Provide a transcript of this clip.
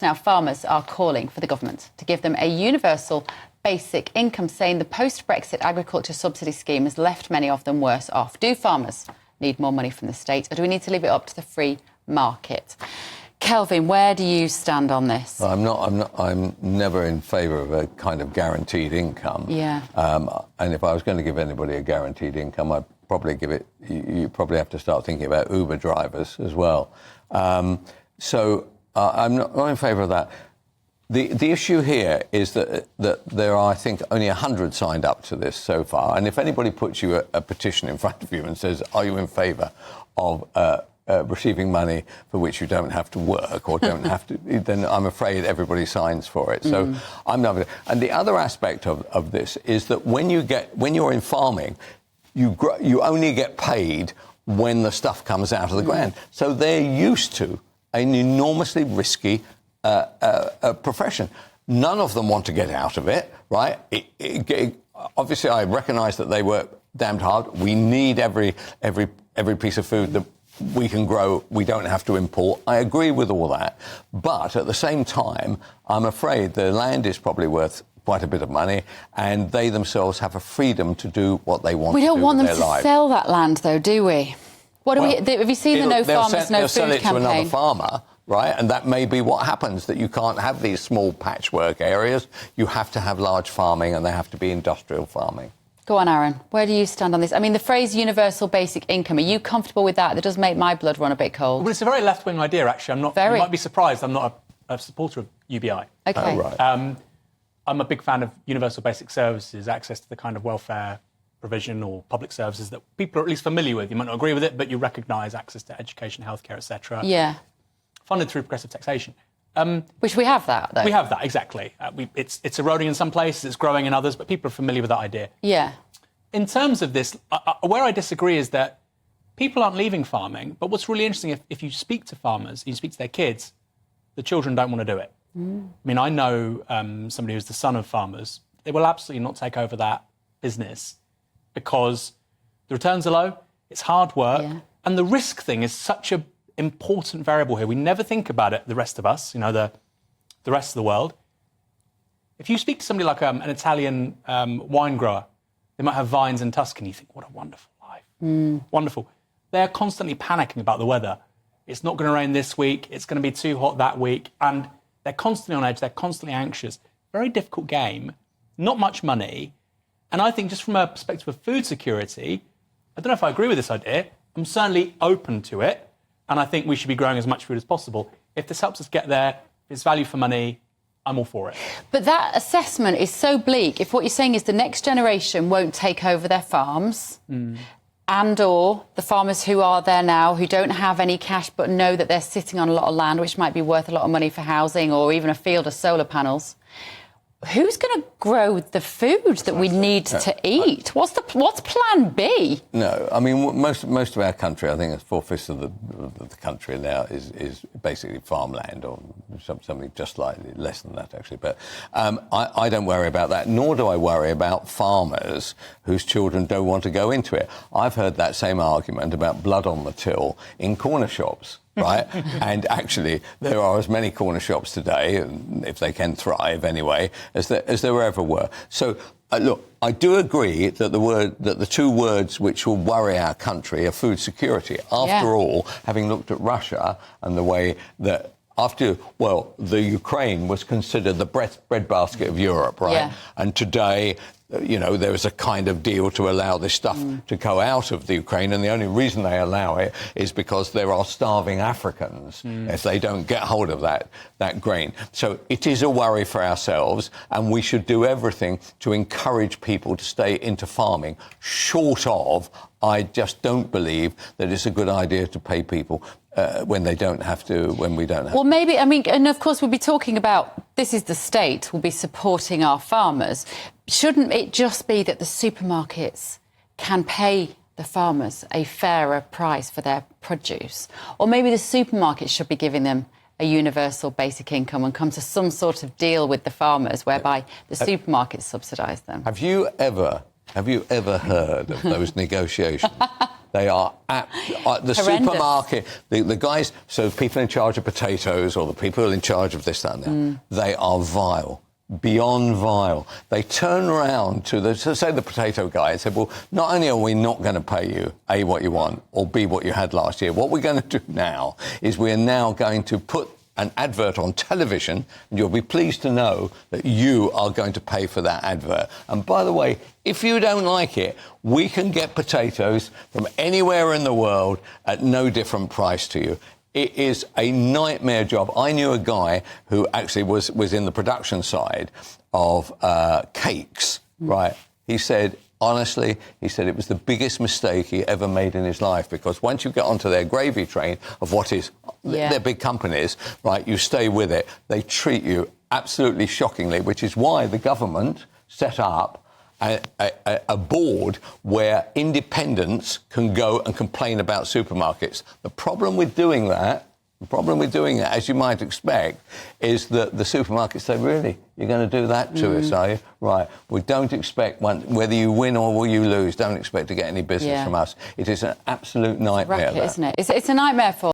Now, farmers are calling for the government to give them a universal basic income, saying the post-Brexit agriculture subsidy scheme has left many of them worse off. Do farmers need more money from the state, or do we need to leave it up to the free market? Kelvin, where do you stand on this? I'm never in favour of a kind of guaranteed income. Yeah. And if I was going to give anybody a guaranteed income, I'd probably give it. You probably have to start thinking about Uber drivers as well. I'm not in favour of that. The issue here is that there are, I think, only 100 signed up to this so far. And if anybody puts you a petition in front of you and says, are you in favour of receiving money for which you don't have to work or don't have to, then I'm afraid everybody signs for it. So I'm not. And the other aspect of this is that when you're in farming, you only get paid when the stuff comes out of the ground. So they're used to an enormously risky profession. None of them want to get out of it, right? Obviously, I recognise that they work damned hard. We need every piece of food that we can grow. We don't have to import. I agree with all that. But at the same time, I'm afraid the land is probably worth quite a bit of money, and they themselves have a freedom to do what they want to do with their lives. We don't want them to sell that land, though, do we? Have you seen the No Farmers, No Food campaign? They'll sell it to another farmer, right? And that may be what happens, that you can't have these small patchwork areas. You have to have large farming, and they have to be industrial farming. Go on, Aaron. Where do you stand on this? I mean, the phrase universal basic income, are you comfortable with that? That does make my blood run a bit cold. Well, it's a very left-wing idea, actually. You might be surprised. I'm not a supporter of UBI. OK. Oh, right. I'm a big fan of universal basic services, access to the kind of welfare provision or public services that people are at least familiar with. You might not agree with it, but you recognise access to education, healthcare, etc. Yeah. Funded through progressive taxation. Which we have that, though. We have that, exactly. It's eroding in some places, it's growing in others, but people are familiar with that idea. Yeah. In terms of this, where I disagree is that people aren't leaving farming, but what's really interesting, if you speak to farmers, you speak to their kids, the children don't want to do it. I mean, I know somebody who's the son of farmers. They will absolutely not take over that business because the returns are low, it's hard work, and the risk thing is such an important variable here. We never think about it, the rest of us, the rest of the world. If you speak to somebody like an Italian wine grower, they might have vines in Tuscany, you think, what a wonderful life. Wonderful. They're constantly panicking about the weather. It's not going to rain this week, it's going to be too hot that week, and they're constantly on edge, they're constantly anxious. Very difficult game, not much money. And I think just from a perspective of food security, I don't know if I agree with this idea. I'm certainly open to it. And I think we should be growing as much food as possible. If this helps us get there, if it's value for money, I'm all for it. But that assessment is so bleak. If what you're saying is the next generation won't take over their farms, and or the farmers who are there now who don't have any cash but know that they're sitting on a lot of land which might be worth a lot of money for housing or even a field of solar panels, who's going to grow the food that we need to eat? What's plan B? No, I mean, most of our country, I think it's 4/5 of the country now is basically farmland, or something just slightly less than that, actually. But I don't worry about that, nor do I worry about farmers whose children don't want to go into it. I've heard that same argument about blood on the till in corner shops. Right? And actually, there are as many corner shops today, if they can thrive anyway, as there ever were. So, look, I do agree that the two words which will worry our country are food security. After all, having looked at Russia and the way that the Ukraine was considered the breadbasket of Europe, right? Yeah. And today, there was a kind of deal to allow this stuff to go out of the Ukraine, and the only reason they allow it is because there are starving Africans if they don't get hold of that grain. So it is a worry for ourselves, and we should do everything to encourage people to stay into farming, short of, I just don't believe that it's a good idea to pay people when we don't have to. Well, maybe, and of course we'll be talking about, this is the state will be supporting our farmers. Shouldn't it just be that the supermarkets can pay the farmers a fairer price for their produce? Or maybe the supermarkets should be giving them a universal basic income and come to some sort of deal with the farmers whereby the supermarkets subsidise them. Have you ever heard of those negotiations? They are the Horrendous. supermarket, the guys, so people in charge of potatoes or the people in charge of this, that and that, they are vile. Beyond vile. They turn around to say the potato guy and said, well, not only are we not going to pay you, A, what you want, or B, what you had last year, what we're going to do now is we're now going to put an advert on television, and you'll be pleased to know that you are going to pay for that advert. And by the way, if you don't like it, we can get potatoes from anywhere in the world at no different price to you. It is a nightmare job. I knew a guy who actually was in the production side of cakes, right? He said, honestly, he said it was the biggest mistake he ever made in his life, because once you get onto their gravy train of what is their big companies, right, you stay with it. They treat you absolutely shockingly, which is why the government set up a board where independents can go and complain about supermarkets. The problem with doing that, as you might expect, is that the supermarkets say, really, you're going to do that to us, are you? Right. We don't expect, whether you win or you lose, don't expect to get any business from us. It is an absolute nightmare. It's a racket, isn't it? It's a nightmare for